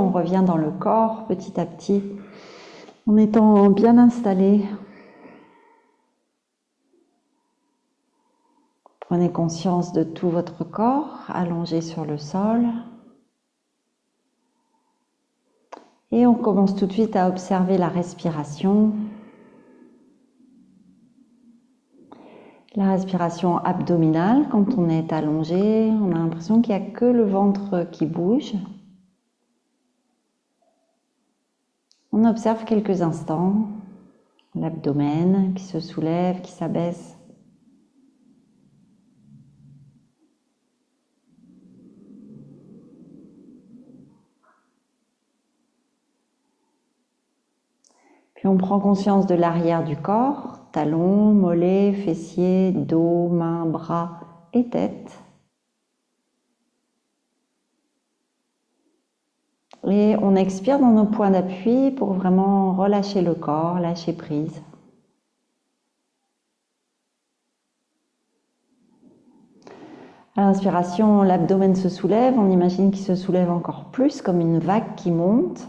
on revient dans le corps petit à petit, en étant bien installé. Prenez conscience de tout votre corps allongé sur le sol. Et on commence tout de suite à observer la respiration. La respiration abdominale, quand on est allongé, on a l'impression qu'il n'y a que le ventre qui bouge. On observe quelques instants l'abdomen qui se soulève, qui s'abaisse. Puis on prend conscience de l'arrière du corps, talons, mollets, fessiers, dos, mains, bras et tête. Et on expire dans nos points d'appui pour vraiment relâcher le corps, lâcher prise. À l'inspiration, l'abdomen se soulève, on imagine qu'il se soulève encore plus comme une vague qui monte.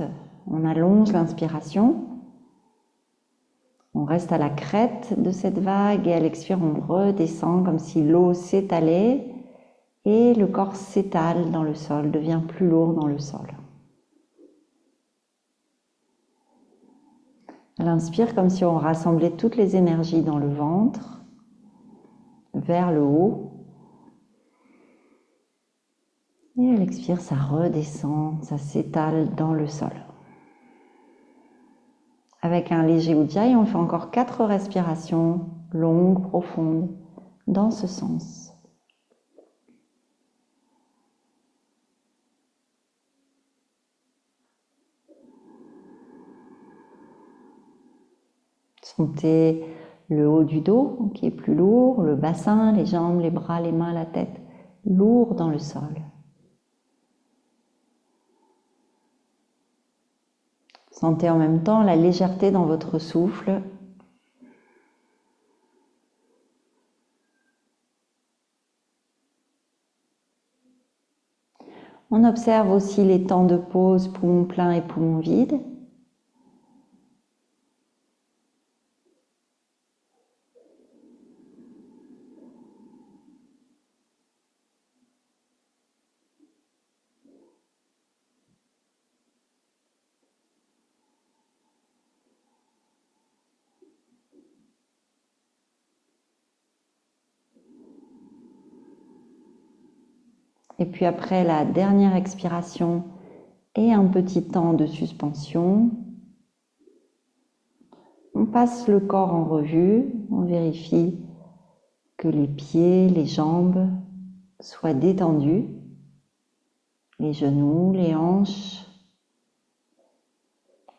On allonge l'inspiration. On reste à la crête de cette vague et à l'expire, on redescend comme si l'eau s'étalait et le corps s'étale dans le sol, devient plus lourd dans le sol. À l'inspire, comme si on rassemblait toutes les énergies dans le ventre, vers le haut. Et à l'expire, ça redescend, ça s'étale dans le sol. Avec un léger ujjayi, on fait encore 4 respirations longues, profondes, dans ce sens. Sentez le haut du dos qui est plus lourd, le bassin, les jambes, les bras, les mains, la tête, lourd dans le sol. Sentez en même temps la légèreté dans votre souffle. On observe aussi les temps de pause, poumon plein et poumon vide. Et puis après la dernière expiration et un petit temps de suspension, on passe le corps en revue, on vérifie que les pieds, les jambes soient détendus, les genoux, les hanches,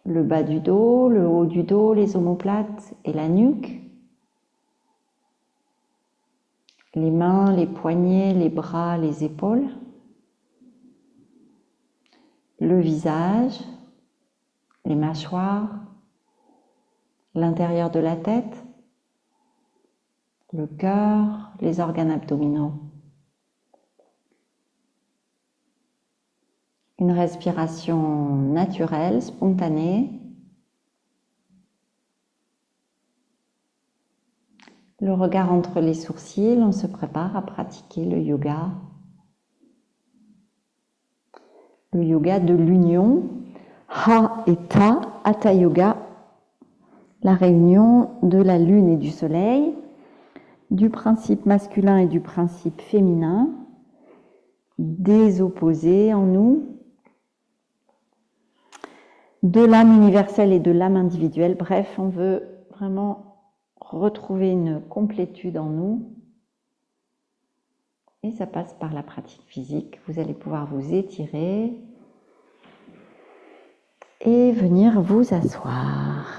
le bas du dos, le haut du dos, les omoplates et la nuque. Les mains, les poignets, les bras, les épaules, le visage, les mâchoires, l'intérieur de la tête, le cœur, les organes abdominaux. Une respiration naturelle, spontanée. Le regard entre les sourcils, on se prépare à pratiquer le yoga. Le yoga de l'union, Ha et Ta, Hatha Yoga, la réunion de la lune et du soleil, du principe masculin et du principe féminin, des opposés en nous, de l'âme universelle et de l'âme individuelle. Bref, on veut vraiment retrouver une complétude en nous. Et ça passe par la pratique physique. Vous allez pouvoir vous étirer et venir vous asseoir.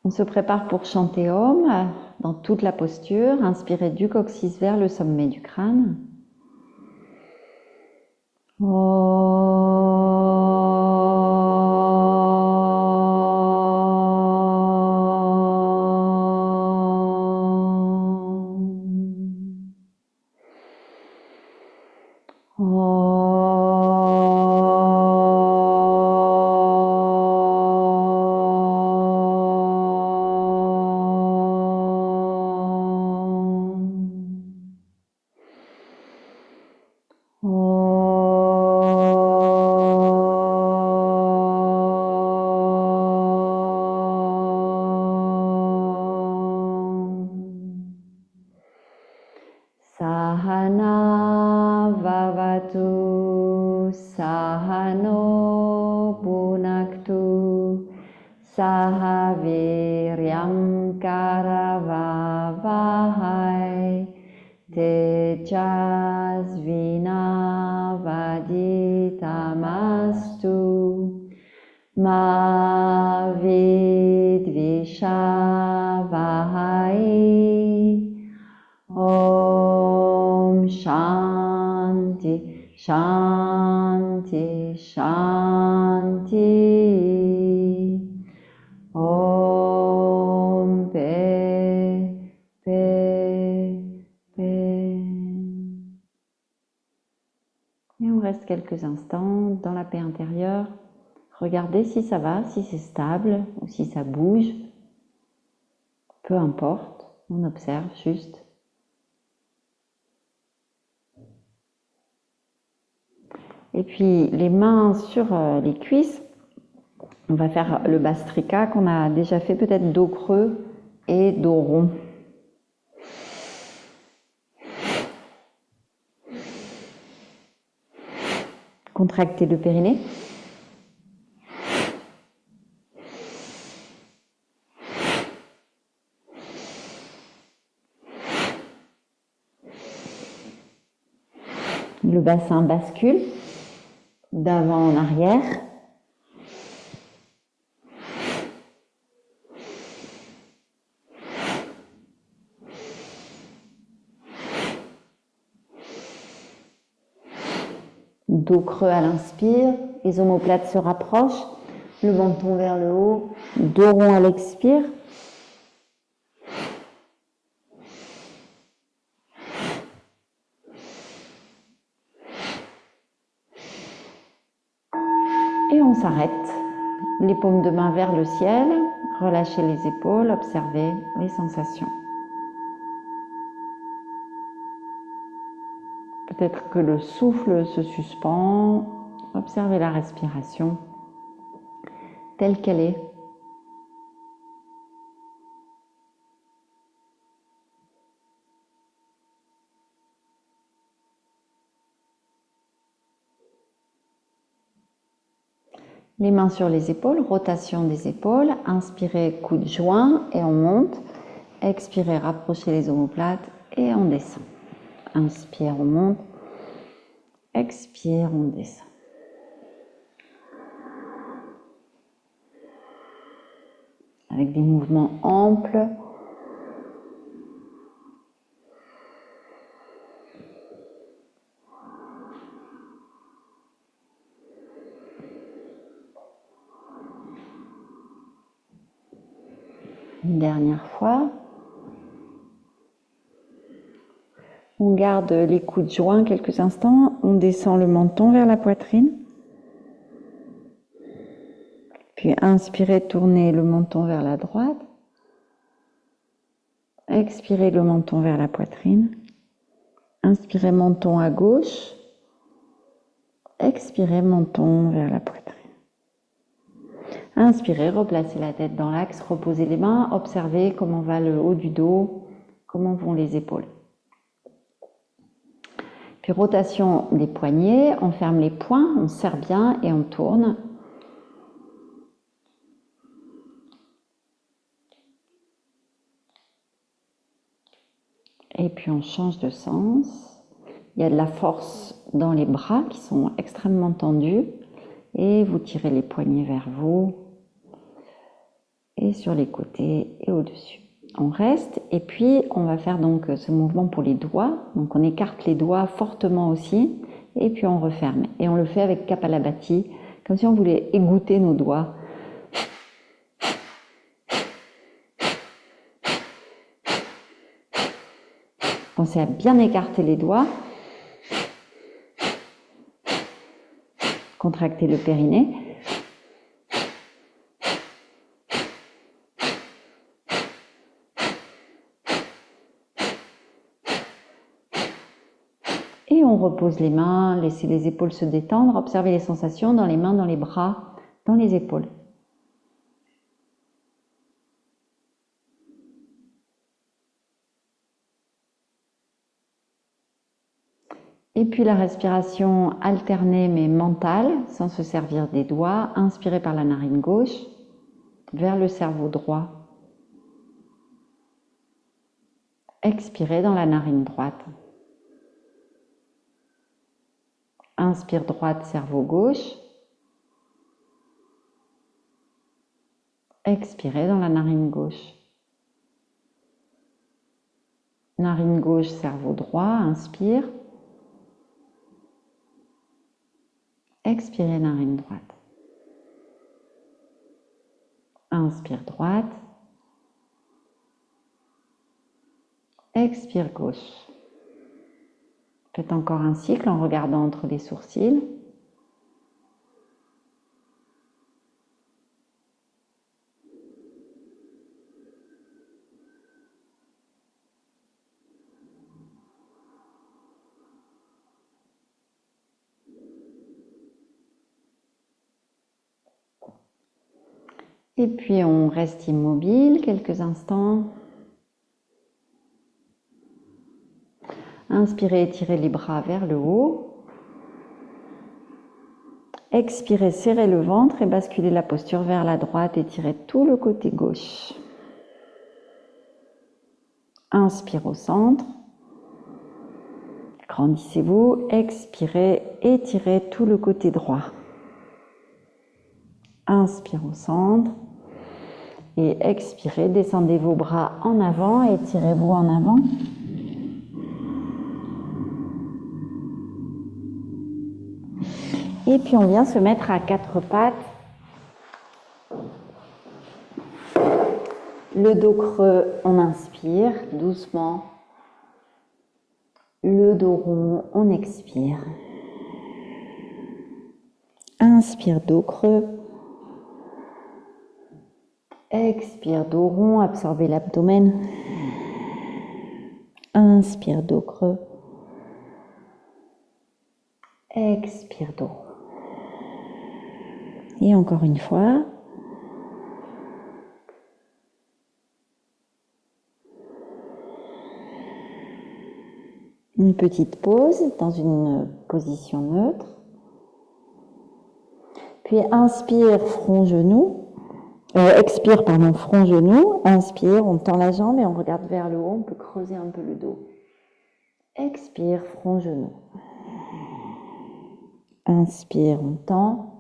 On se prépare pour chanter Om dans toute la posture. Inspirez du coccyx vers le sommet du crâne. Sahana vavatu sahano punaktu sahaviryam karavavahai tejasvinavaditamastu ma vidvishavahai. Om Shanti, Shanti, Shanti. Om Paix, Paix, Paix. Et on reste quelques instants dans la paix intérieure. Regardez si ça va, si c'est stable ou si ça bouge. Peu importe, on observe juste. Et puis les mains sur les cuisses, on va faire le Bhastrika qu'on a déjà fait, peut-être dos creux et dos rond. Contractez le périnée. Le bassin bascule d'avant en arrière. Dos creux à l'inspire, les omoplates se rapprochent, le menton vers le haut, dos rond à l'expire. Et on s'arrête, les paumes de main vers le ciel, relâchez les épaules, observez les sensations. Peut-être que le souffle se suspend, observez la respiration telle qu'elle est. Les mains sur les épaules, rotation des épaules, inspirez, coude joint et on monte. Expirez, rapprochez les omoplates et on descend. Inspire, on monte. Expire, on descend. Avec des mouvements amples. Une dernière fois. On garde les coudes joints quelques instants. On descend le menton vers la poitrine. Puis inspirez, tournez le menton vers la droite. Expirez le menton vers la poitrine. Inspirez menton à gauche. Expirez menton vers la poitrine. Inspirez, replacez la tête dans l'axe, reposez les mains, observez comment va le haut du dos, comment vont les épaules. Puis rotation des poignets, on ferme les poings, on serre bien et on tourne. Et puis on change de sens. Il y a de la force dans les bras qui sont extrêmement tendus et vous tirez les poignets vers vous. et sur les côtés et au-dessus. On reste et puis on va faire donc ce mouvement pour les doigts. Donc on écarte les doigts fortement aussi et puis on referme. Et on le fait avec Kapalabhati, comme si on voulait égoutter nos doigts. Pensez à bien écarter les doigts. Contracter le périnée. Et on repose les mains, laissez les épaules se détendre, observez les sensations dans les mains, dans les bras, dans les épaules. Et puis la respiration alternée mais mentale, sans se servir des doigts. Inspirez par la narine gauche vers le cerveau droit. Expirez dans la narine droite. Inspire droite, cerveau gauche. Expirez dans la narine gauche. Narine gauche, cerveau droit, inspire. Expirez, narine droite. Inspire droite. Expire gauche. Faites encore un cycle en regardant entre les sourcils. Et puis on reste immobile quelques instants. Inspirez, étirez les bras vers le haut. Expirez, serrez le ventre et basculez la posture vers la droite, étirez tout le côté gauche. Inspire au centre. Grandissez-vous. Expirez, étirez tout le côté droit. Inspire au centre. Et expirez, descendez vos bras en avant, étirez-vous en avant. Et puis on vient se mettre à quatre pattes. Le dos creux, on inspire doucement. Le dos rond, on expire. Inspire, dos creux. Expire, dos rond, absorbez l'abdomen. Inspire, dos creux. Expire, dos rond. Et encore une fois. Une petite pause dans une position neutre. Puis inspire, front, genou. Expire, pardon, front, genou. Inspire, on tend la jambe et on regarde vers le haut. On peut creuser un peu le dos. Expire, front, genou. Inspire, on tend.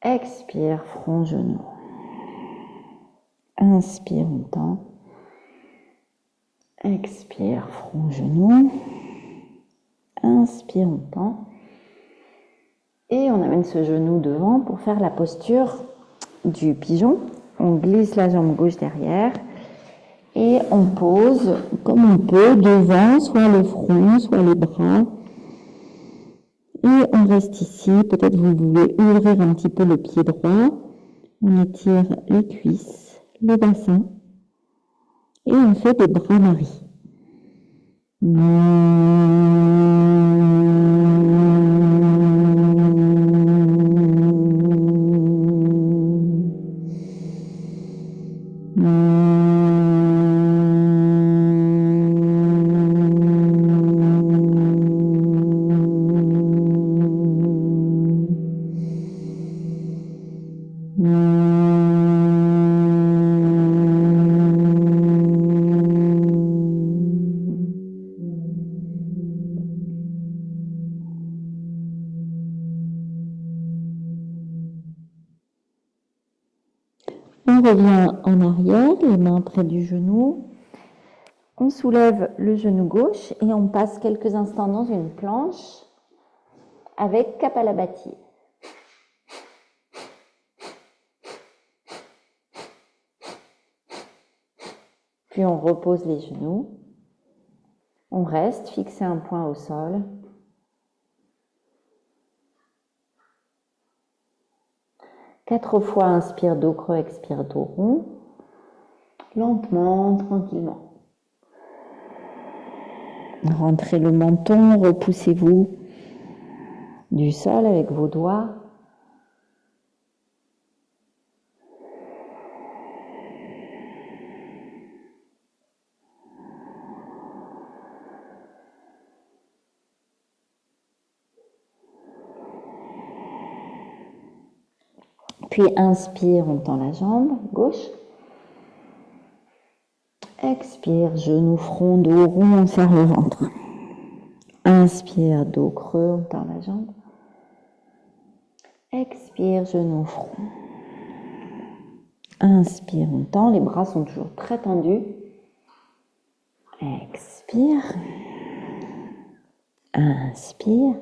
Expire, front, genou. Inspire, on tend. Expire, front, genou. Inspire, on tend. Et on amène ce genou devant pour faire la posture du pigeon. On glisse la jambe gauche derrière et on pose comme on peut devant, soit le front, soit les bras. Et on reste ici. Peut-être vous voulez ouvrir un petit peu le pied droit. On étire les cuisses, le bassin. Et on fait des bras maris. On revient en arrière, les mains près du genou. On soulève le genou gauche et on passe quelques instants dans une planche avec Kapalabhati. Puis on repose les genoux. On reste, fixer un point au sol. Quatre fois, inspire dos creux, expire dos rond. Lentement, tranquillement. Rentrez le menton, repoussez-vous du sol avec vos doigts. Puis inspire, on tend la jambe gauche. Expire, genou, front, dos rond, on serre le ventre. Inspire, dos creux, on tend la jambe. Expire, genou, front. Inspire, on tend, les bras sont toujours très tendus. Expire. Inspire.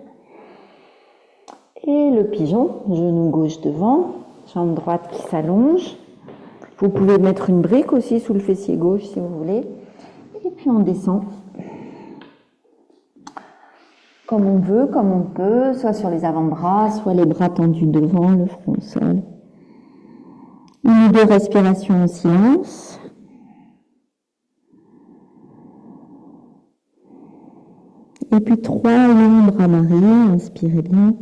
Et le pigeon, genou gauche devant, jambe droite qui s'allonge. Vous pouvez mettre une brique aussi sous le fessier gauche si vous voulez. Et puis on descend. Comme on veut, comme on peut, soit sur les avant-bras, soit les bras tendus devant, le front au sol. Une ou deux respirations en silence. Et puis 3 longs bras mariés, inspirez bien.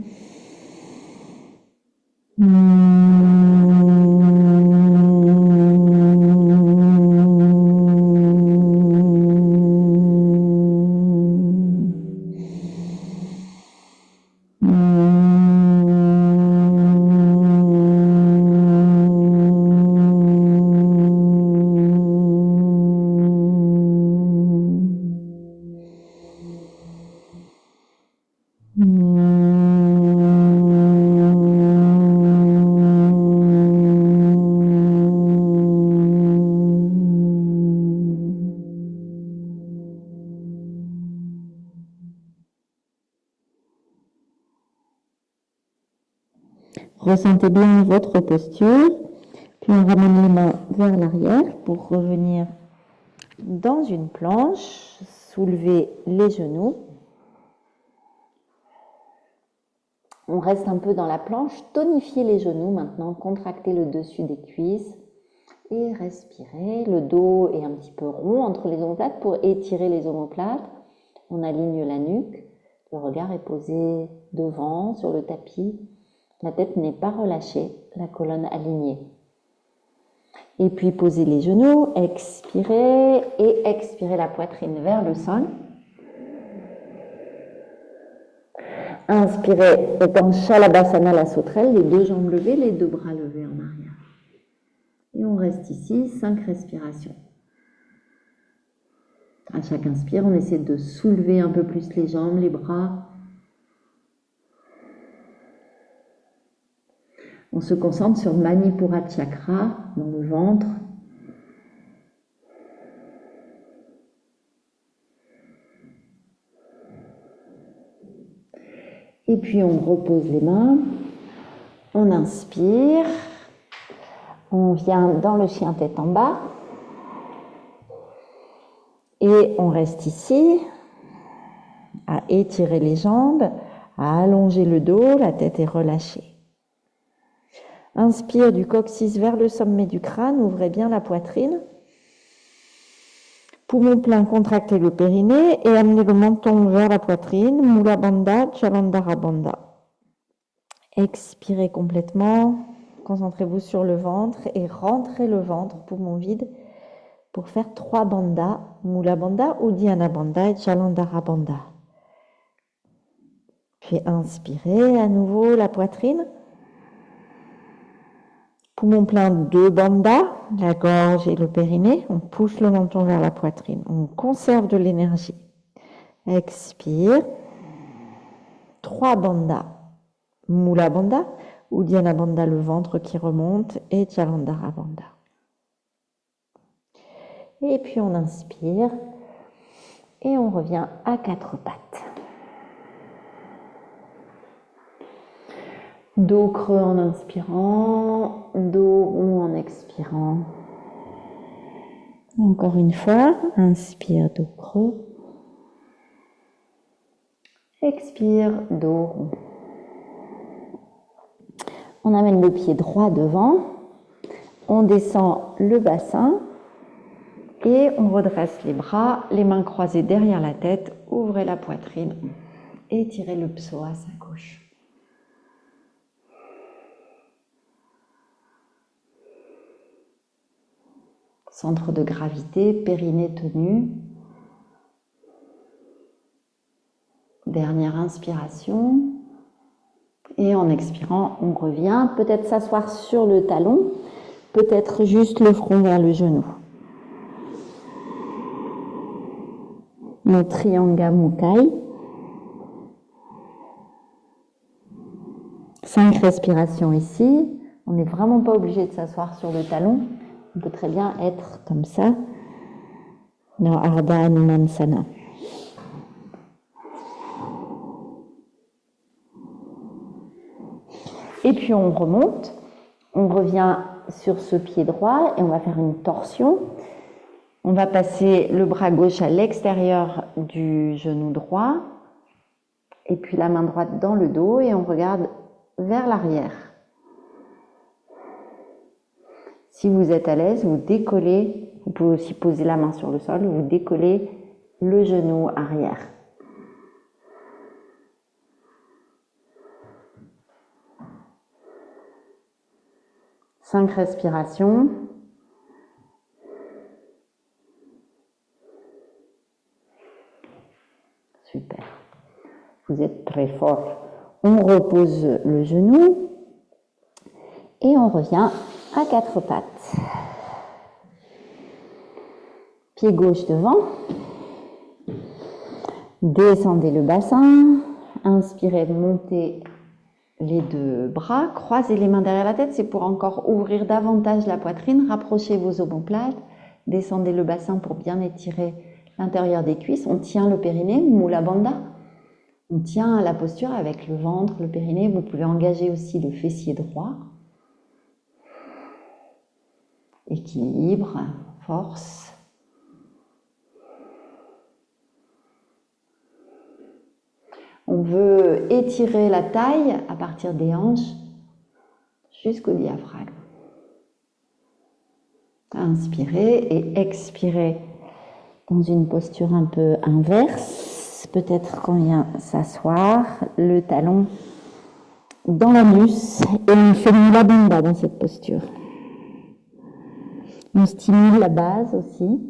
Ressentez bien votre posture, puis on ramène les mains vers l'arrière pour revenir dans une planche, soulever les genoux. On reste un peu dans la planche, tonifiez les genoux maintenant, contractez le dessus des cuisses et respirez. Le dos est un petit peu rond entre les omoplates pour étirer les omoplates. On aligne la nuque, le regard est posé devant sur le tapis. La tête n'est pas relâchée, la colonne alignée. Et puis posez les genoux, expirez et expirez la poitrine vers le sol. Inspirez, étant Shalabhasana, la sauterelle, les deux jambes levées, les deux bras levés en arrière. Et on reste ici, 5 respirations. À chaque inspire, on essaie de soulever un peu plus les jambes, les bras. On se concentre sur Manipura Chakra dans le ventre. Et puis on repose les mains. On inspire. On vient dans le chien tête en bas. Et on reste ici à étirer les jambes, à allonger le dos, la tête est relâchée. Inspire du coccyx vers le sommet du crâne, ouvrez bien la poitrine. Poumon plein, contractez le périnée et amenez le menton vers la poitrine, Mula Bandha, Jalandhara Bandha. Expirez complètement, concentrez-vous sur le ventre et rentrez le ventre, poumon vide, pour faire 3 bandhas, Mula Bandha, Uddiyana Bandha et Jalandhara Bandha. Puis inspirez à nouveau la poitrine. Poumon plein, 2 bandhas, la gorge et le périnée. On pousse le menton vers la poitrine. On conserve de l'énergie. Expire. 3 bandhas. Mula Bandha, Uddiyana Bandha, le ventre qui remonte, et Jalandhara Bandha. Et puis on inspire et on revient à quatre pattes. Dos creux en inspirant, dos rond en expirant. Encore une fois, inspire, dos creux. Expire, dos rond. On amène le pied droit devant, on descend le bassin et on redresse les bras, les mains croisées derrière la tête, ouvrez la poitrine, étirez le psoas à gauche. Centre de gravité, périnée tenu. Dernière inspiration. Et en expirant, on revient. Peut-être s'asseoir sur le talon, peut-être juste le front vers le genou. Mon Trianga Mukha. 5 respirations ici. On n'est vraiment pas obligé de s'asseoir sur le talon. On peut très bien être comme ça dans Ardha Hanumansana. Et puis on remonte, on revient sur ce pied droit et on va faire une torsion. On va passer le bras gauche à l'extérieur du genou droit et puis la main droite dans le dos et on regarde vers l'arrière. Si vous êtes à l'aise, vous décollez, vous pouvez aussi poser la main sur le sol, vous décollez le genou arrière. Cinq respirations. Super. Vous êtes très fort. On repose le genou et on revient à quatre pattes. Pied gauche devant. Descendez le bassin. Inspirez, montez les deux bras. Croisez les mains derrière la tête. C'est pour encore ouvrir davantage la poitrine. Rapprochez vos omoplates. Descendez le bassin pour bien étirer l'intérieur des cuisses. On tient le périnée, Mula Bandha. On tient la posture avec le ventre, le périnée. Vous pouvez engager aussi le fessier droit. Équilibre, force. On veut étirer la taille à partir des hanches jusqu'au diaphragme. Inspirez et expirez dans une posture un peu inverse. Peut-être qu'on vient s'asseoir, le talon dans l'anus et on fait Mula Bandha dans cette posture. On stimule la base aussi.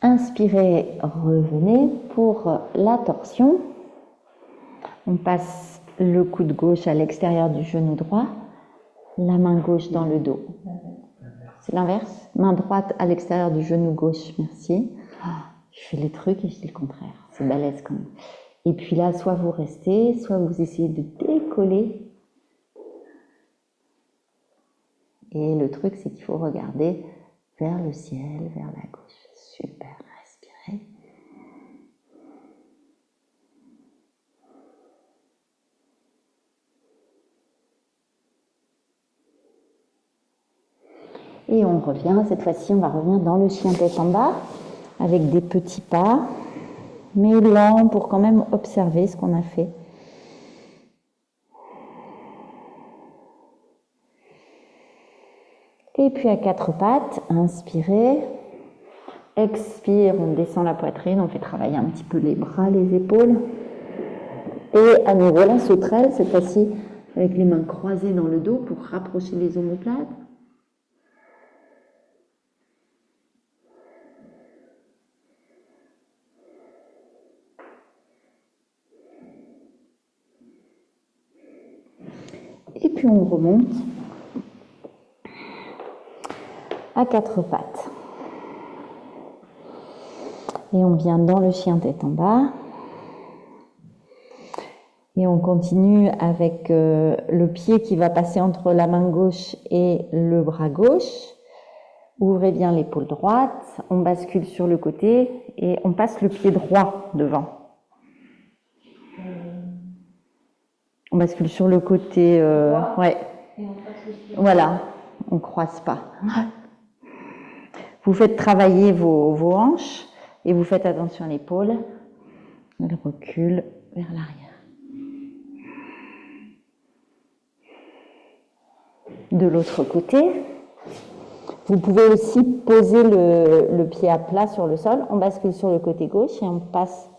Inspirez, revenez pour la torsion. On passe le coude gauche à l'extérieur du genou droit, la main gauche dans le dos. C'est l'inverse. Main droite à l'extérieur du genou gauche, merci. Je fais les trucs et je dis le contraire. C'est balèze quand même. Et puis là, soit vous restez, soit vous essayez de décoller. Et le truc, c'est qu'il faut regarder vers le ciel, vers la gauche. Super, respirez. Et on revient, cette fois-ci, on va revenir dans le chien tête en bas, avec des petits pas, mais lents pour quand même observer ce qu'on a fait. Et puis à quatre pattes, inspirez. Expire, on descend la poitrine, on fait travailler un petit peu les bras, les épaules. Et à nouveau la sauterelle, cette fois-ci avec les mains croisées dans le dos pour rapprocher les omoplates. Et puis on remonte. à quatre pattes. Et on vient dans le chien tête en bas. Et on continue avec le pied qui va passer entre la main gauche et le bras gauche. Ouvrez bien l'épaule droite, on bascule sur le côté et on passe le pied droit devant. On bascule sur le côté, ouais. Voilà, on ne croise pas. Vous faites travailler vos hanches et vous faites attention à l'épaule. Elle recule vers l'arrière. De l'autre côté, vous pouvez aussi poser le pied à plat sur le sol. On bascule sur le côté gauche et on passe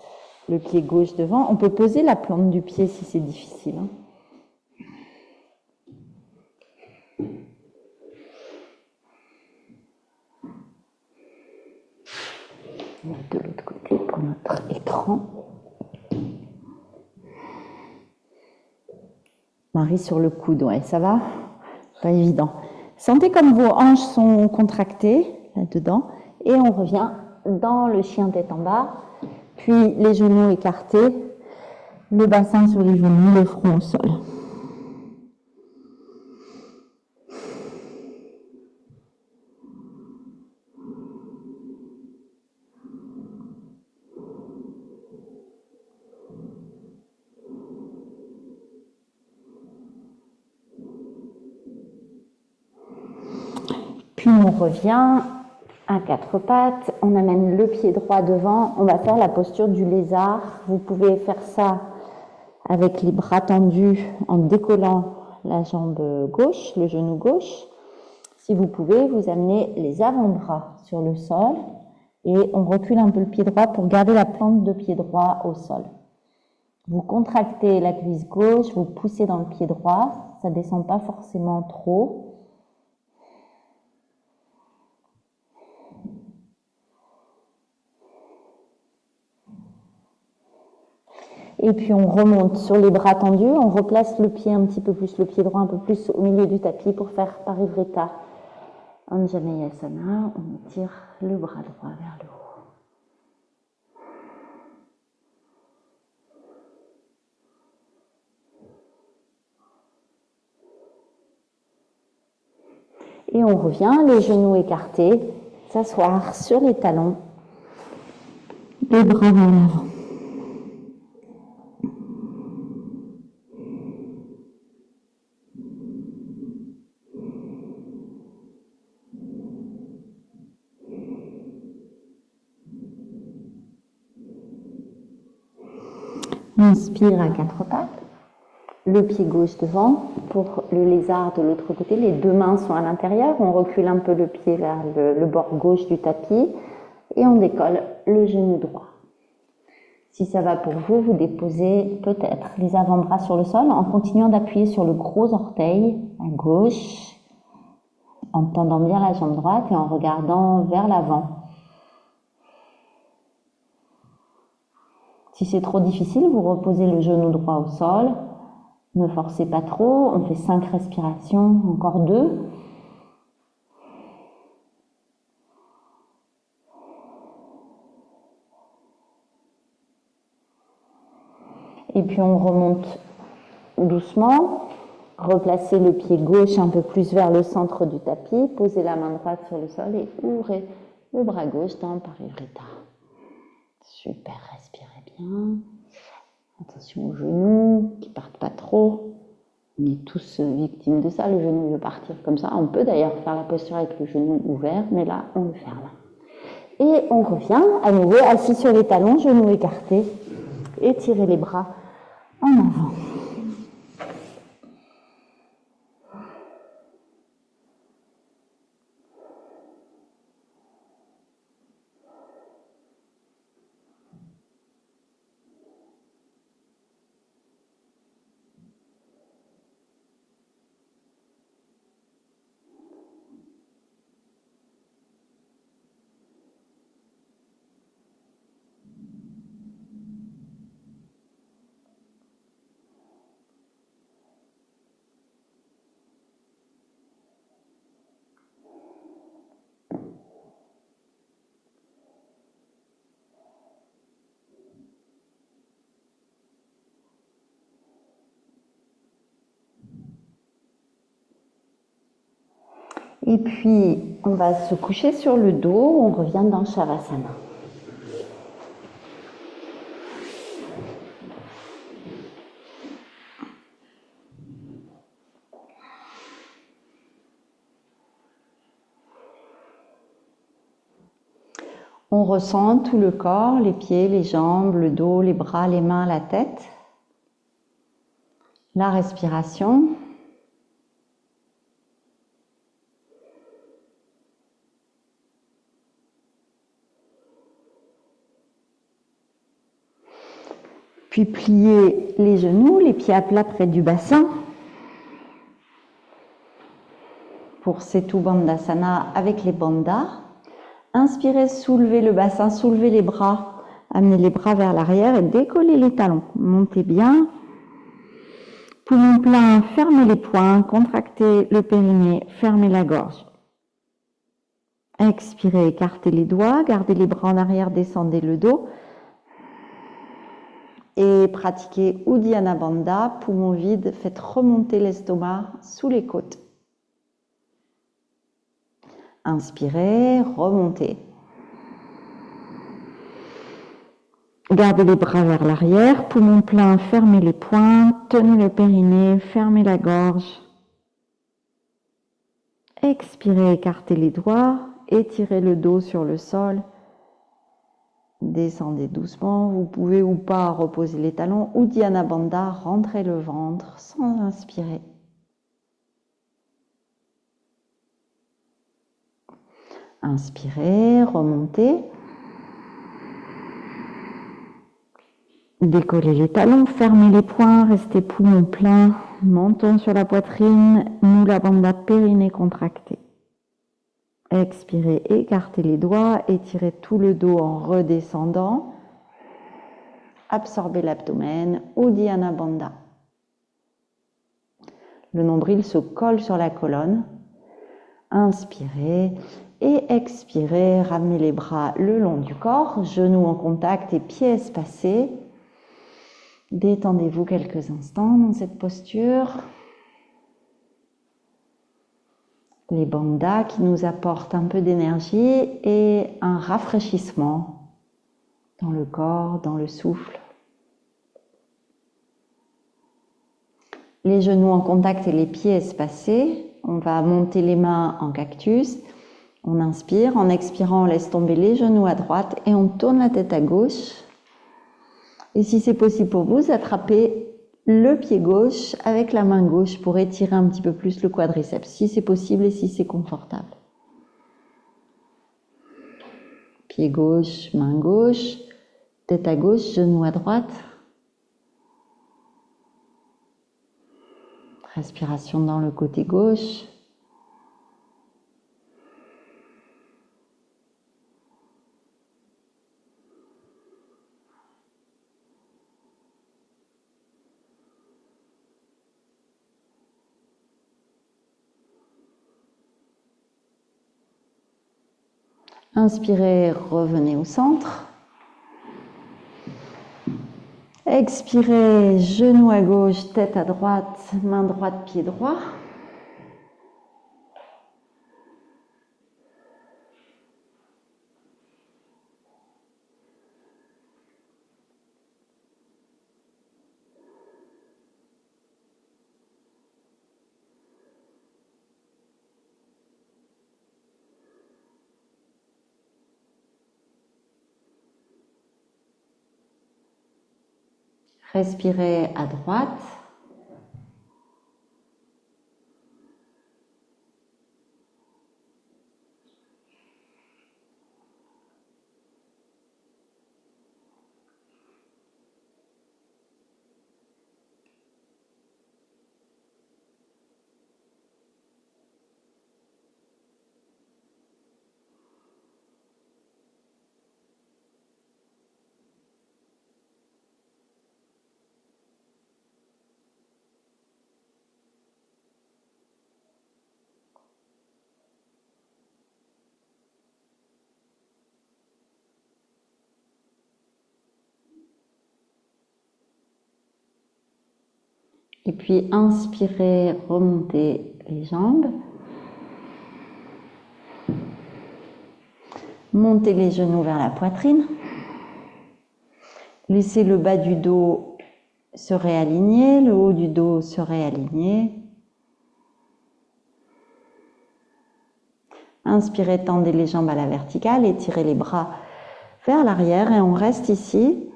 le pied gauche devant. On peut poser la plante du pied si c'est difficile. De l'autre côté pour notre écran. Marie sur le coude, ouais, ça va? Pas évident. Sentez comme vos hanches sont contractées là-dedans et on revient dans le chien tête en bas, puis les genoux écartés, le bassin sur les genoux, le front au sol. Puis on revient à quatre pattes, on amène le pied droit devant, on va faire la posture du lézard. Vous pouvez faire ça avec les bras tendus en décollant la jambe gauche, le genou gauche. Si vous pouvez, vous amenez les avant-bras sur le sol et on recule un peu le pied droit pour garder la plante de pied droit au sol. Vous contractez la cuisse gauche, vous poussez dans le pied droit, ça ne descend pas forcément trop. Et puis on remonte sur les bras tendus, on replace le pied un petit peu plus, le pied droit un peu plus au milieu du tapis pour faire Parivrtta. Anjamayasana, on tire le bras droit vers le haut. Et on revient, les genoux écartés, s'asseoir sur les talons, les bras vers l'avant. Inspire à quatre pattes, le pied gauche devant, pour le lézard de l'autre côté, les deux mains sont à l'intérieur, on recule un peu le pied vers le bord gauche du tapis et on décolle le genou droit. Si ça va pour vous, vous déposez peut-être les avant-bras sur le sol en continuant d'appuyer sur le gros orteil à gauche, en tendant bien la jambe droite et en regardant vers l'avant. Si c'est trop difficile, vous reposez le genou droit au sol. Ne forcez pas trop. On fait 5 respirations, encore 2. Et puis on remonte doucement. Replacez le pied gauche un peu plus vers le centre du tapis. Posez la main droite sur le sol et ouvrez le bras gauche dans Parivrtta. Super, respirez bien. Attention aux genoux qui partent pas trop. On est tous victimes de ça. Le genou veut partir comme ça. On peut d'ailleurs faire la posture avec le genou ouvert, mais là, on le ferme. Et on revient à nouveau assis sur les talons, genoux écartés. Étirez les bras en avant. Et puis, on va se coucher sur le dos, on revient dans Shavasana. On ressent tout le corps, les pieds, les jambes, le dos, les bras, les mains, la tête. La respiration. Puis plier les genoux, les pieds à plat près du bassin. Pour Setu Bandhasana avec les bandhas. Inspirez, soulevez le bassin, soulevez les bras, amenez les bras vers l'arrière et décollez les talons. Montez bien. Poumon plein, fermez les poings, contractez le périnée, fermez la gorge. Expirez, écartez les doigts, gardez les bras en arrière, descendez le dos. Et pratiquez Uddiyana Bandha, poumon vide, faites remonter l'estomac sous les côtes. Inspirez, remontez. Gardez les bras vers l'arrière, poumon plein, fermez les poings, tenez le périnée, fermez la gorge. Expirez, écartez les doigts, étirez le dos sur le sol. Descendez doucement, vous pouvez ou pas reposer les talons. Uddiyana Bandha, rentrez le ventre sans inspirer. Inspirez, remontez. Décollez les talons, fermez les poings, restez poumon plein, menton sur la poitrine, Mula Bandha, périnée contracté. Expirez, écartez les doigts, étirez tout le dos en redescendant. Absorbez l'abdomen, Uddiyana Bandha. Le nombril se colle sur la colonne. Inspirez et expirez, ramenez les bras le long du corps, genoux en contact et pieds espacés. Détendez-vous quelques instants dans cette posture. Les bandhas qui nous apportent un peu d'énergie et un rafraîchissement dans le corps, dans le souffle. Les genoux en contact et les pieds espacés. On va monter les mains en cactus. On inspire. En expirant, on laisse tomber les genoux à droite et on tourne la tête à gauche. Et si c'est possible pour vous, attrapez le pied gauche avec la main gauche pour étirer un petit peu plus le quadriceps, si c'est possible et si c'est confortable. Pied gauche, main gauche, tête à gauche, genou à droite. Respiration dans le côté gauche. Inspirez, revenez au centre. Expirez, genou à gauche, tête à droite, main droite, pied droit. Respirez à droite. Et puis inspirez, remontez les jambes. Montez les genoux vers la poitrine. Laissez le bas du dos se réaligner, le haut du dos se réaligner. Inspirez, tendez les jambes à la verticale, étirez les bras vers l'arrière et on reste ici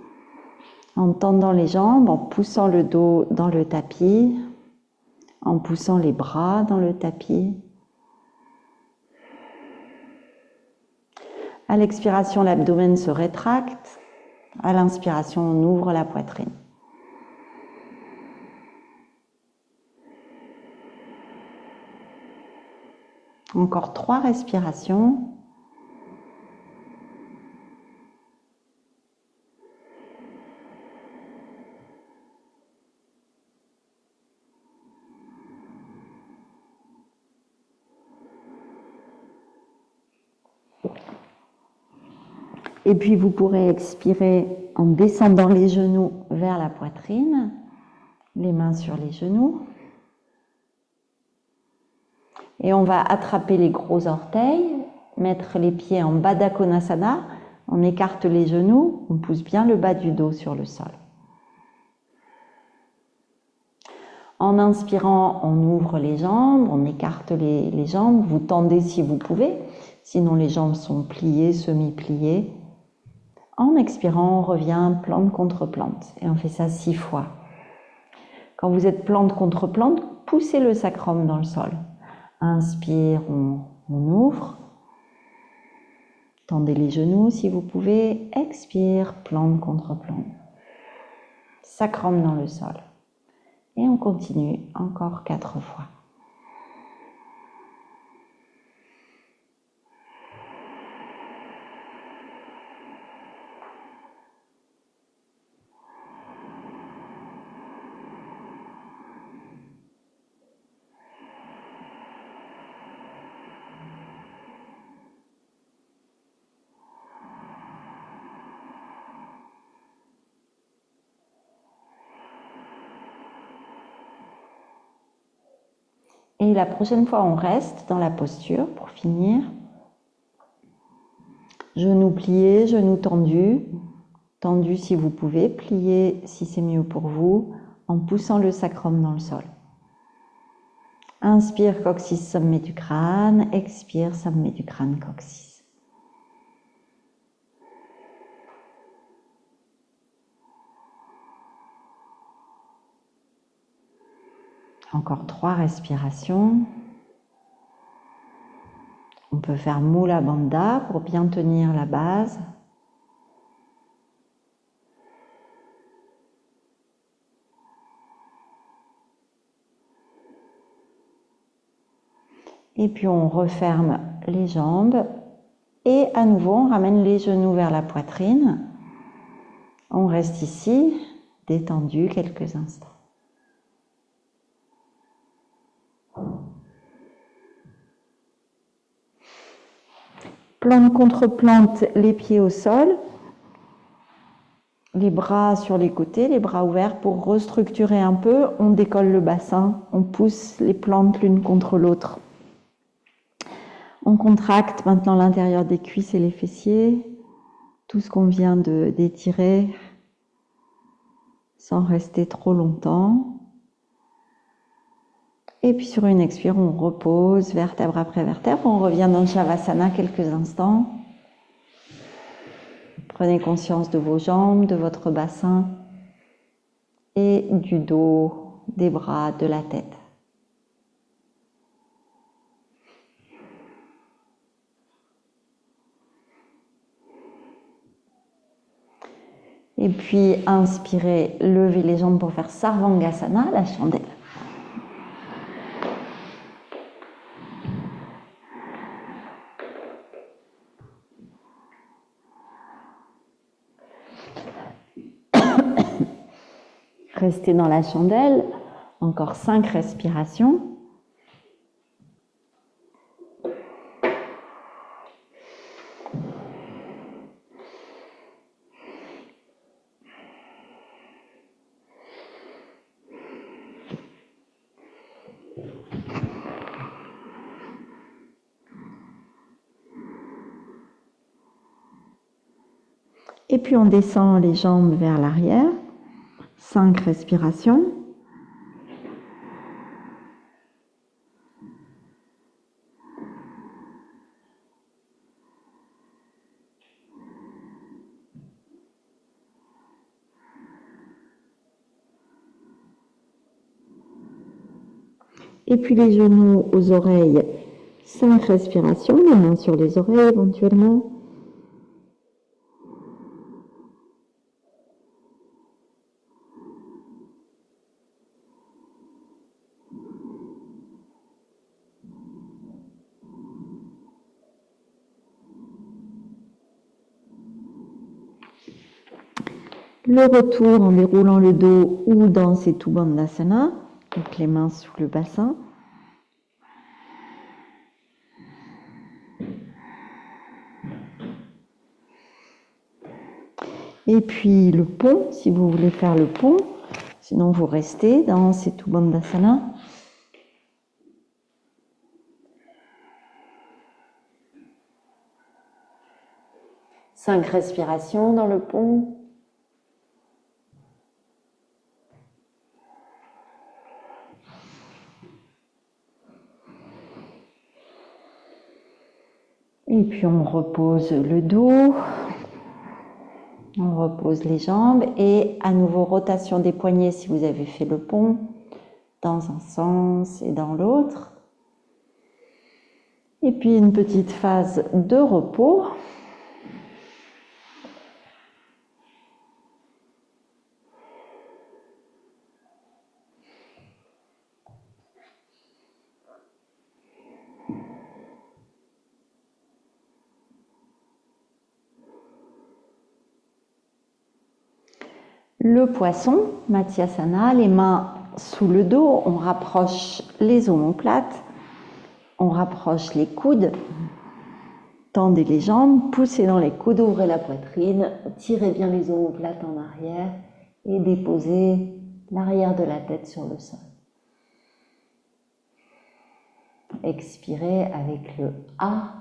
en tendant les jambes, en poussant le dos dans le tapis, en poussant les bras dans le tapis. À l'expiration, l'abdomen se rétracte. À l'inspiration, on ouvre la poitrine. Encore 3 respirations. Et puis vous pourrez expirer en descendant les genoux vers la poitrine, les mains sur les genoux. Et on va attraper les gros orteils, mettre les pieds en Baddha Konasana, on écarte les genoux, on pousse bien le bas du dos sur le sol. En inspirant, on ouvre les jambes, on écarte les jambes, vous tendez si vous pouvez, sinon les jambes sont pliées, semi-pliées. En expirant, on revient plante contre plante et on fait ça 6 fois. Quand vous êtes plante contre plante, poussez le sacrum dans le sol. Inspire, on ouvre. Tendez les genoux si vous pouvez. Expire, plante contre plante. Sacrum dans le sol. Et on continue encore 4 fois. Et la prochaine fois, on reste dans la posture pour finir. Genoux pliés, genoux tendus. Tendus si vous pouvez, pliés si c'est mieux pour vous, en poussant le sacrum dans le sol. Inspire, coccyx, sommet du crâne. Expire, sommet du crâne, coccyx. Encore 3 respirations. On peut faire Mula Bandha pour bien tenir la base. Et puis on referme les jambes. Et à nouveau, on ramène les genoux vers la poitrine. On reste ici, détendu quelques instants. Plante contre plante, les pieds au sol, les bras sur les côtés, les bras ouverts pour restructurer un peu. On décolle le bassin, on pousse les plantes l'une contre l'autre. On contracte maintenant l'intérieur des cuisses et les fessiers, tout ce qu'on vient d'étirer sans rester trop longtemps. Et puis sur une expire, on repose vertèbre après vertèbre. On revient dans Shavasana quelques instants. Prenez conscience de vos jambes, de votre bassin et du dos, des bras, de la tête. Et puis inspirez, levez les jambes pour faire Sarvangasana, la chandelle. Restez dans la chandelle, encore 5 respirations. Et puis on descend les jambes vers l'arrière. 5 respirations. Et puis les genoux aux oreilles, 5 respirations, les mains sur les oreilles éventuellement. Le retour en déroulant le dos ou dans Setu Bandhasana, donc les mains sous le bassin. Et puis le pont, si vous voulez faire le pont, sinon vous restez dans Setu Bandhasana. Cinq respirations dans le pont. Et puis on repose le dos, on repose les jambes et à nouveau rotation des poignets si vous avez fait le pont dans un sens et dans l'autre. Et puis une petite phase de repos. Le poisson, Matsyasana, les mains sous le dos, on rapproche les omoplates, on rapproche les coudes, tendez les jambes, poussez dans les coudes, ouvrez la poitrine, tirez bien les omoplates en arrière et déposez l'arrière de la tête sur le sol. Expirez avec le A.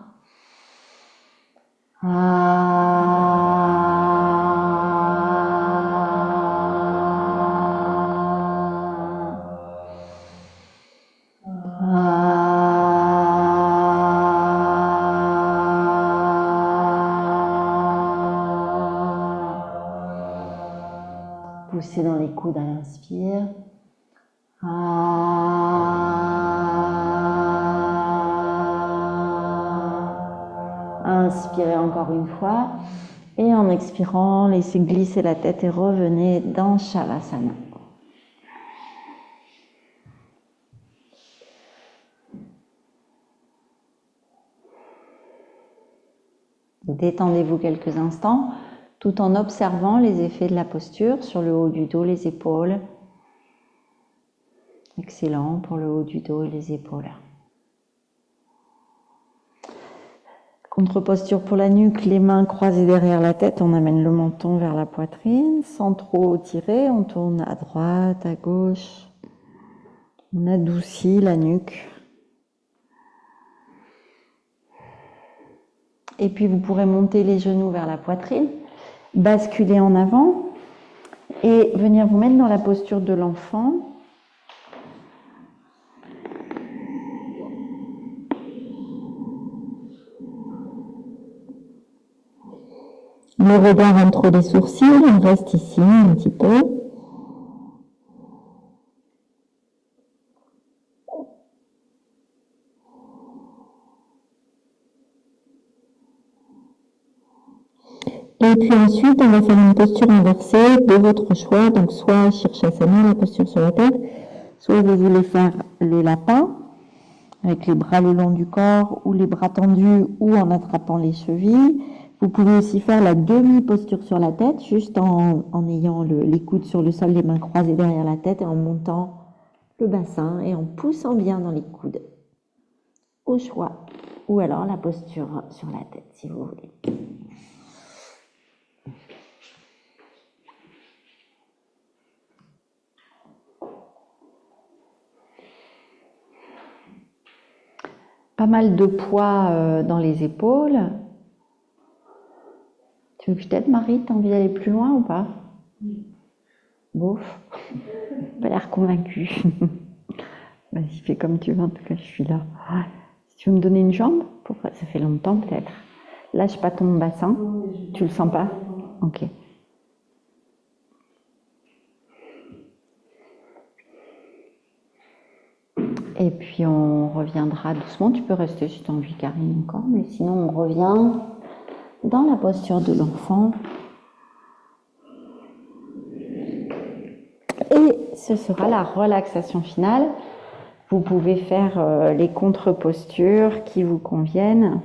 Poussez dans les coudes à l'inspire. Inspirez encore une fois. Et en expirant, laissez glisser la tête et revenez dans Shavasana. Détendez-vous quelques instants tout en observant les effets de la posture sur le haut du dos, les épaules. Excellent pour le haut du dos et les épaules. Contre-posture pour la nuque, les mains croisées derrière la tête, on amène le menton vers la poitrine, sans trop tirer, on tourne à droite, à gauche, on adoucit la nuque. Et puis vous pourrez monter les genoux vers la poitrine, basculer en avant et venir vous mettre dans la posture de l'enfant. Le regard entre les sourcils, on reste ici un petit peu. Et puis ensuite, on va faire une posture inversée de votre choix. Donc soit Shirshasana, la posture sur la tête, soit vous voulez faire le lapin, avec les bras le long du corps, ou les bras tendus, ou en attrapant les chevilles. Vous pouvez aussi faire la demi-posture sur la tête, juste en ayant les coudes sur le sol, les mains croisées derrière la tête et en montant le bassin et en poussant bien dans les coudes. Au choix. Ou alors la posture sur la tête, si vous voulez. Pas mal de poids dans les épaules. Tu veux que je t'aide, Marie? T'as envie d'aller plus loin ou pas? Bof. Pas l'air convaincue. Vas-y, fais comme tu veux, en tout cas, je suis là. Si tu veux me donner une jambe, ça fait longtemps peut-être. Lâche pas ton bassin. Tu le sens pas? Ok. Et puis on reviendra doucement. Tu peux rester si tu as envie, Karine, encore. Mais sinon, on revient dans la posture de l'enfant. Et ce sera la relaxation finale. Vous pouvez faire les contre-postures qui vous conviennent.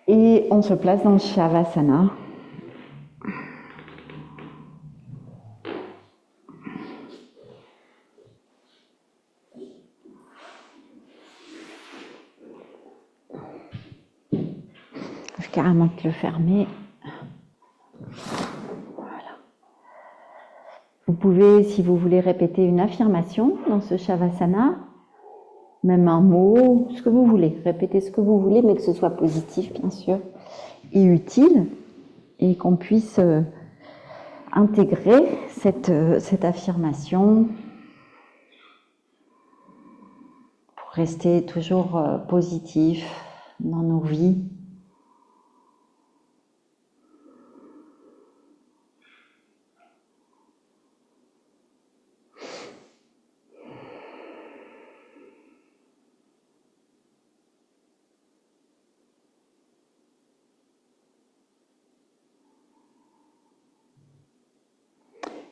Et on se place dans le Shavasana. Je vais carrément te le fermer. Voilà. Vous pouvez, si vous voulez, répéter une affirmation dans ce Shavasana, même un mot, ce que vous voulez. Répétez ce que vous voulez, mais que ce soit positif, bien sûr, et utile, et qu'on puisse intégrer cette affirmation pour rester toujours positif dans nos vies.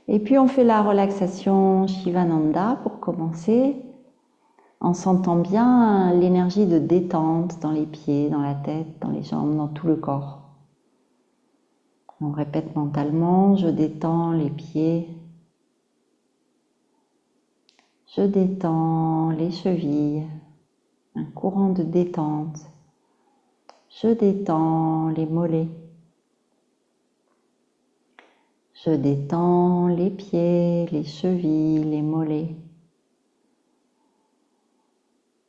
Et puis on fait la relaxation Shivananda pour commencer, en sentant bien l'énergie de détente dans les pieds, dans la tête, dans les jambes, dans tout le corps. On répète mentalement, je détends les pieds, je détends les chevilles, un courant de détente, je détends les mollets, je détends les pieds, les chevilles, les mollets.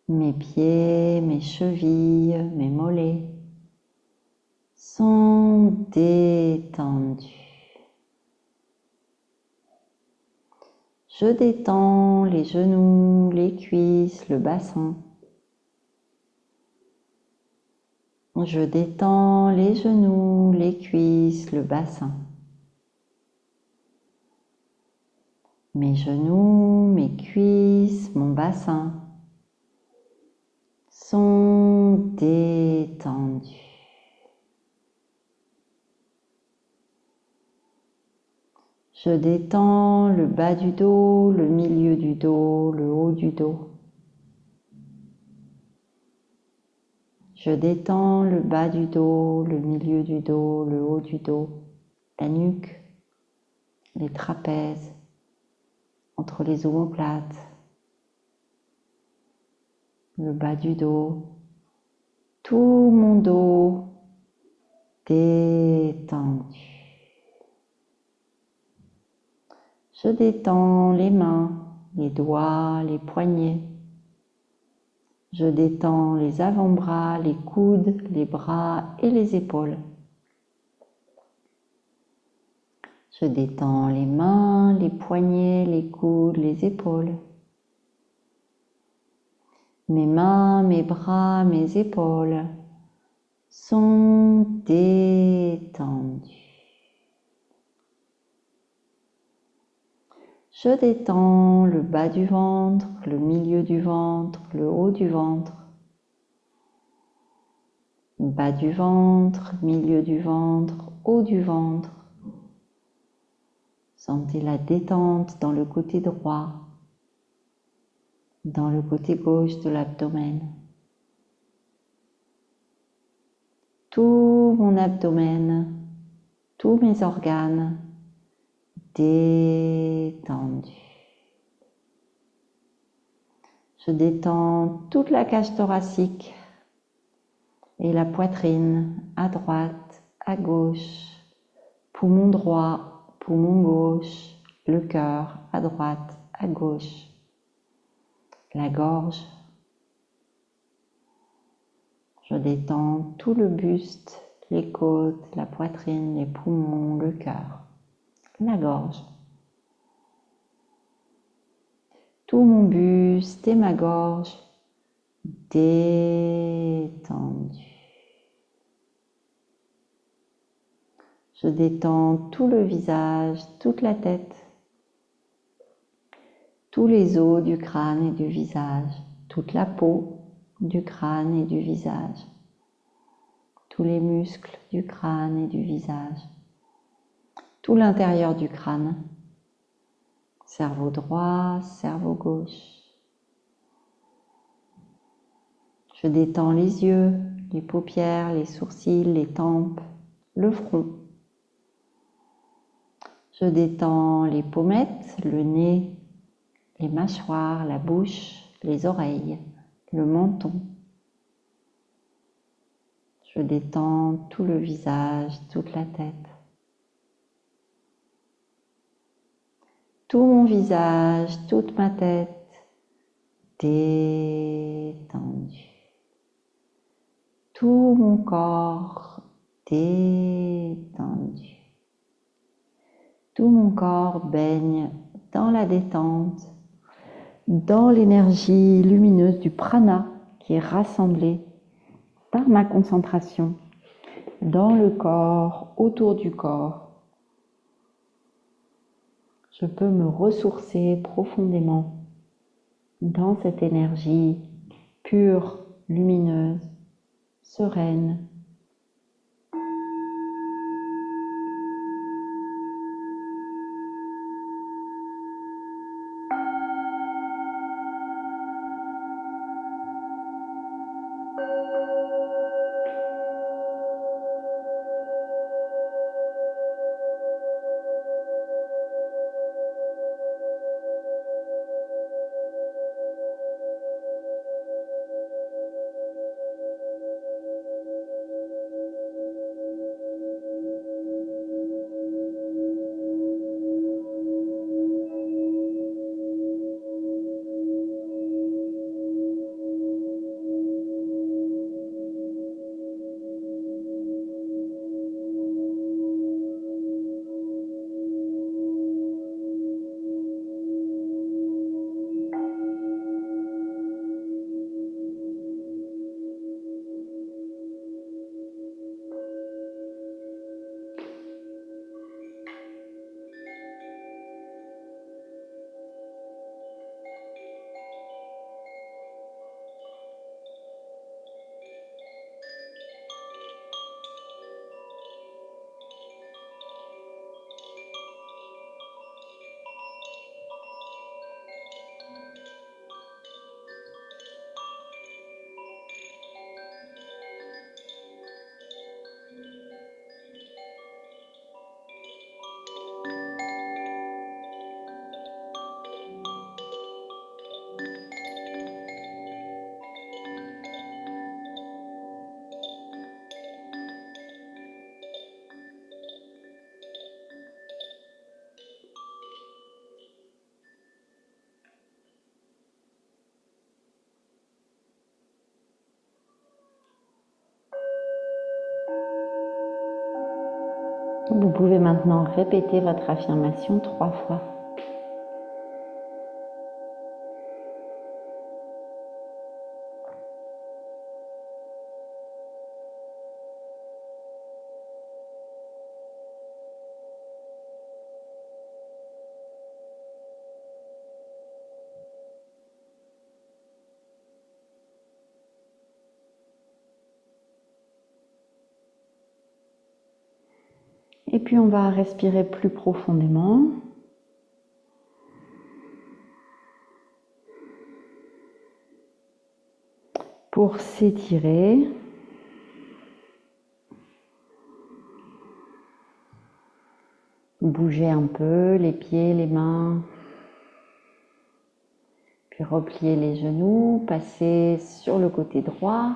Mes pieds, mes chevilles, mes mollets sont détendus. Je détends les genoux, les cuisses, le bassin. Je détends les genoux, les cuisses, le bassin. Mes genoux, mes cuisses, mon bassin sont détendus. Je détends le bas du dos, le milieu du dos, le haut du dos. Je détends le bas du dos, le milieu du dos, le haut du dos, la nuque, les trapèzes, entre les omoplates, le bas du dos, tout mon dos détendu. Je détends les mains, les doigts, les poignets. Je détends les avant-bras, les coudes, les bras et les épaules. Je détends les mains, les poignets, les coudes, les épaules. Mes mains, mes bras, mes épaules sont détendus. Je détends le bas du ventre, le milieu du ventre, le haut du ventre. Bas du ventre, milieu du ventre, haut du ventre. Sentez la détente dans le côté droit, dans le côté gauche de l'abdomen. Tout mon abdomen, tous mes organes détendus. Je détends toute la cage thoracique et la poitrine à droite, à gauche, poumon droit, poumon gauche, le cœur à droite, à gauche, la gorge. Je détends tout le buste, les côtes, la poitrine, les poumons, le cœur, la gorge. Tout mon buste et ma gorge détendus. Je détends tout le visage, toute la tête, tous les os du crâne et du visage, toute la peau du crâne et du visage, tous les muscles du crâne et du visage, tout l'intérieur du crâne, cerveau droit, cerveau gauche. Je détends les yeux, les paupières, les sourcils, les tempes, le front. Je détends les pommettes, le nez, les mâchoires, la bouche, les oreilles, le menton. Je détends tout le visage, toute la tête. Tout mon visage, toute ma tête détendue. Tout mon corps détendu. Tout mon corps baigne dans la détente, dans l'énergie lumineuse du prana qui est rassemblée par ma concentration dans le corps, autour du corps. Je peux me ressourcer profondément dans cette énergie pure, lumineuse, sereine. Vous pouvez maintenant répéter votre affirmation 3 fois. Et puis on va respirer plus profondément. Pour s'étirer. Bouger un peu les pieds, les mains. Puis replier les genoux, passer sur le côté droit.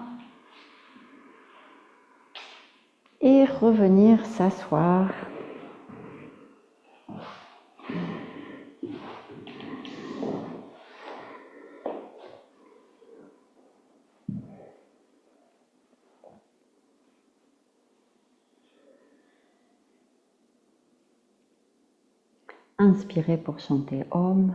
Et revenir s'asseoir. Inspirez pour chanter Om.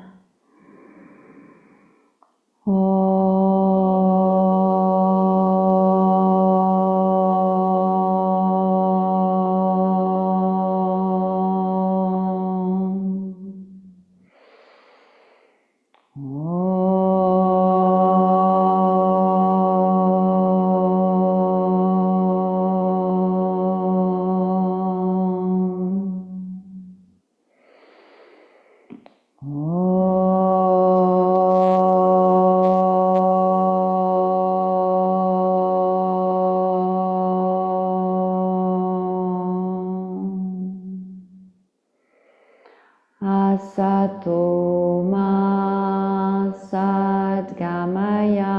Asato ma sadgamaya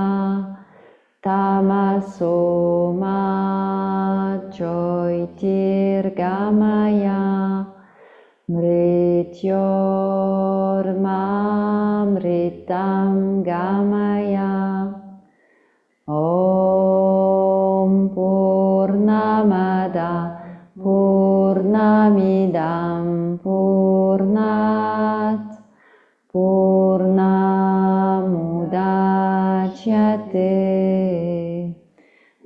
tamaso ma jyotirgamaya mrityorma mritam gamaya Om Purnamada Purnamidam Purnat Purnamudachyate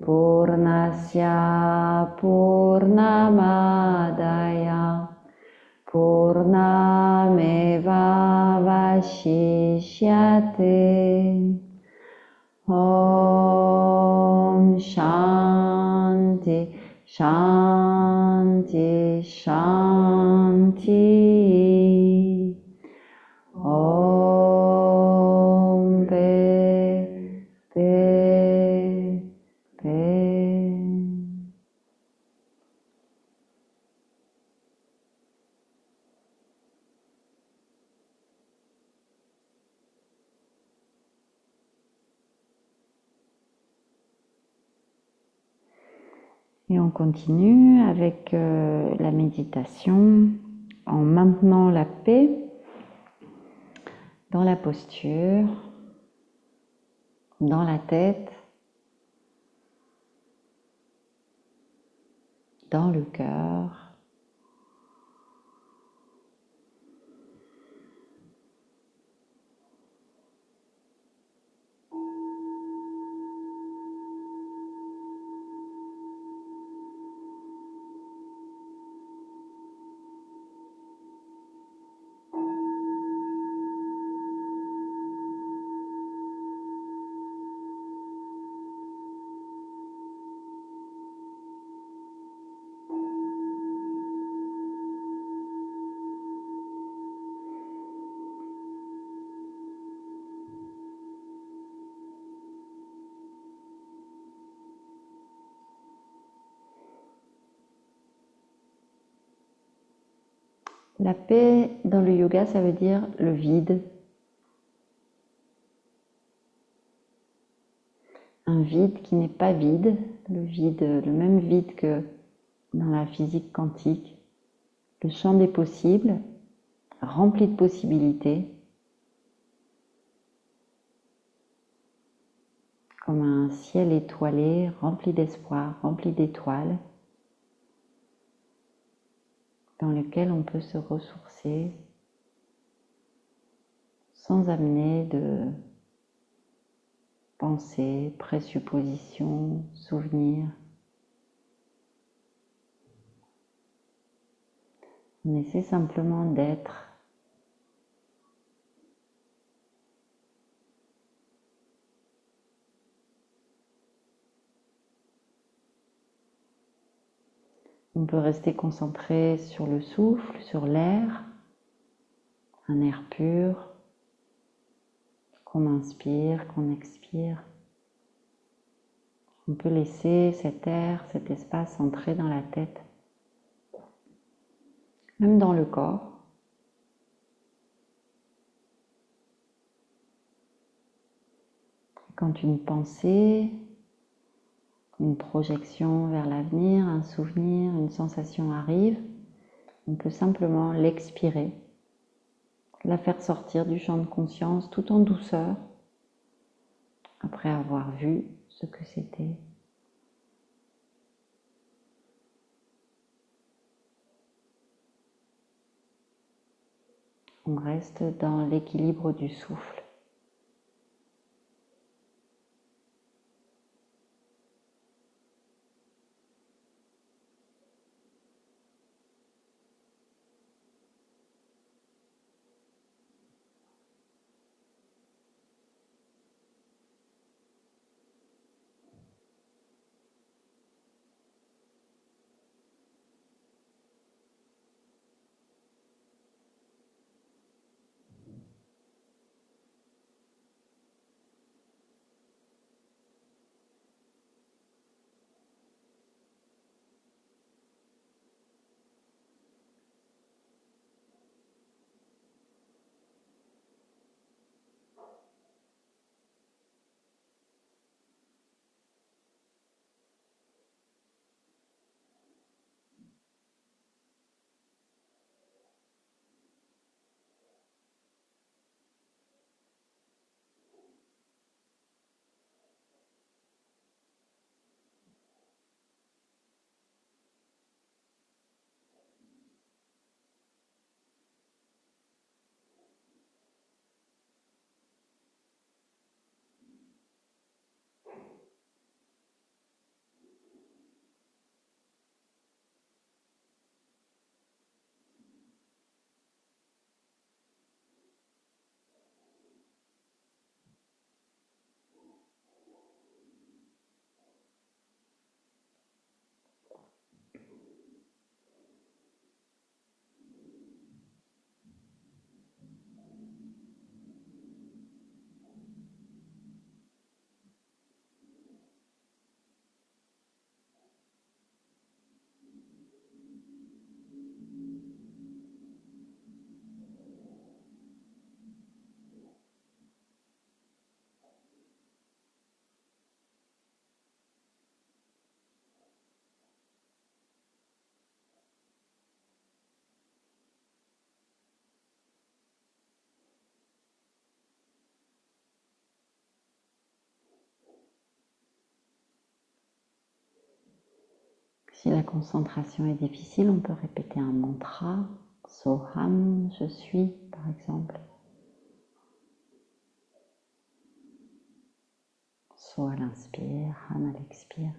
Purnasya Purnamadaya Purnameva Vashishyate Om Shanti Shanti Shanti Om Pe Pe Pe Et on continue avec la méditation en maintenant la paix dans la posture, dans la tête, dans le cœur. La paix dans le yoga, ça veut dire le vide. Un vide qui n'est pas vide, le même vide que dans la physique quantique. Le champ des possibles, rempli de possibilités, comme un ciel étoilé, rempli d'espoir, rempli d'étoiles, dans lequel on peut se ressourcer sans amener de pensées, présuppositions, souvenirs. On essaie simplement d'être. On peut rester concentré sur le souffle, sur l'air, un air pur, qu'on inspire, qu'on expire. On peut laisser cet air, cet espace entrer dans la tête, même dans le corps. Quand une pensée, une projection vers l'avenir, un souvenir, une sensation arrive, on peut simplement l'expirer, la faire sortir du champ de conscience tout en douceur, après avoir vu ce que c'était. On reste dans l'équilibre du souffle. Si la concentration est difficile, on peut répéter un mantra, Soham, je suis, par exemple. So à l'inspire, Ham à l'expire.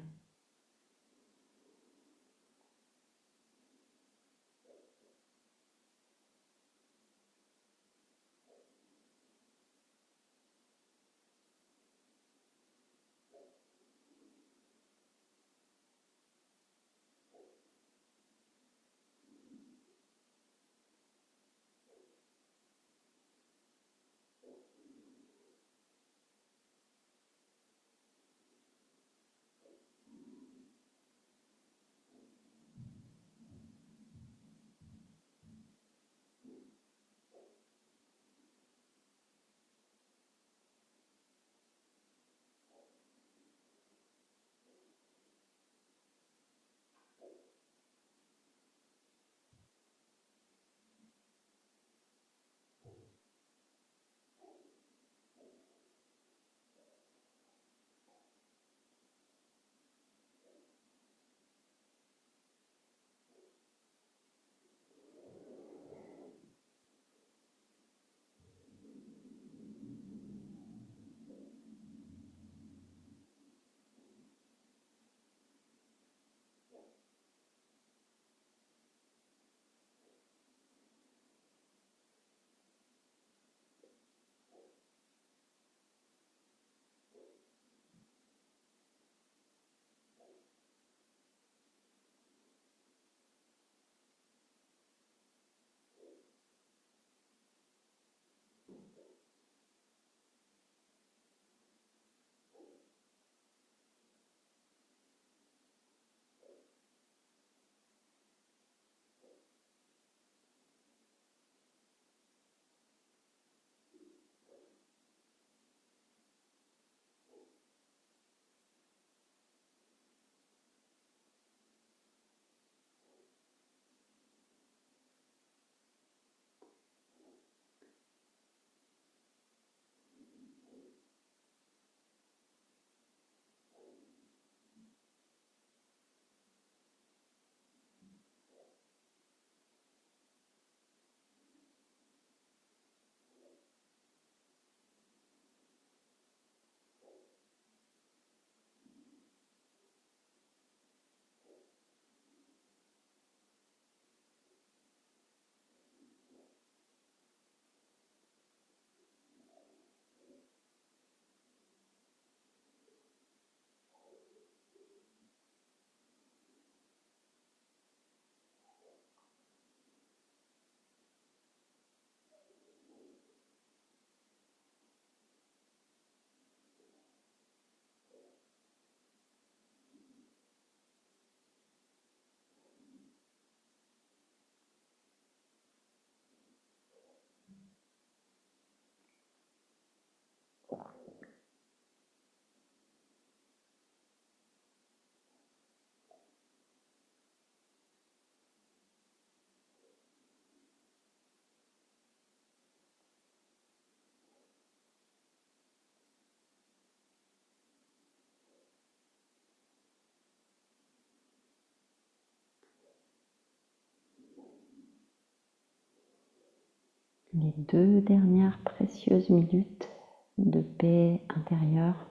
les 2 dernières précieuses minutes de paix intérieure.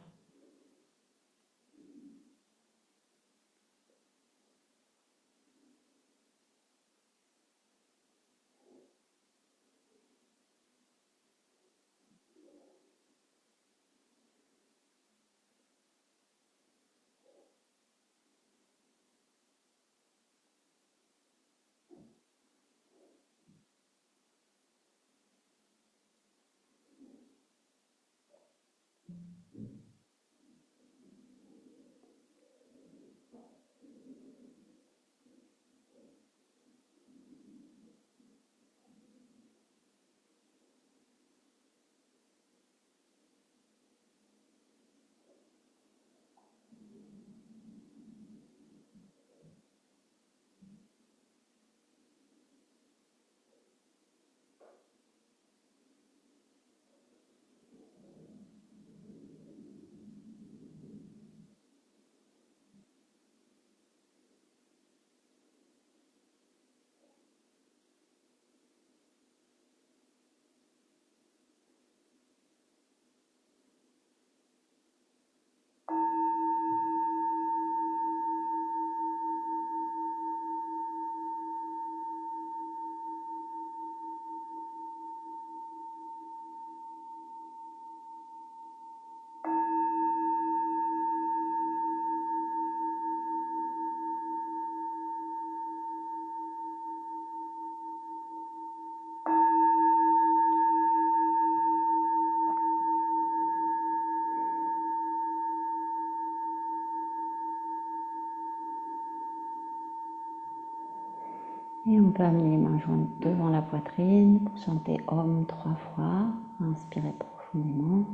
Et on peut amener les mains jointes devant la poitrine pour chanter Om 3 fois. Inspirez profondément.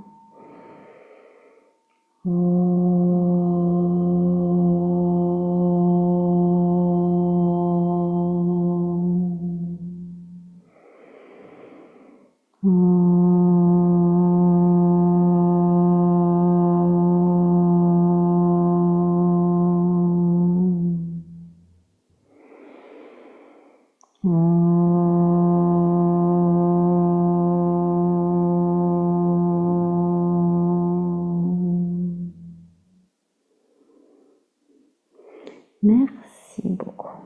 Merci beaucoup.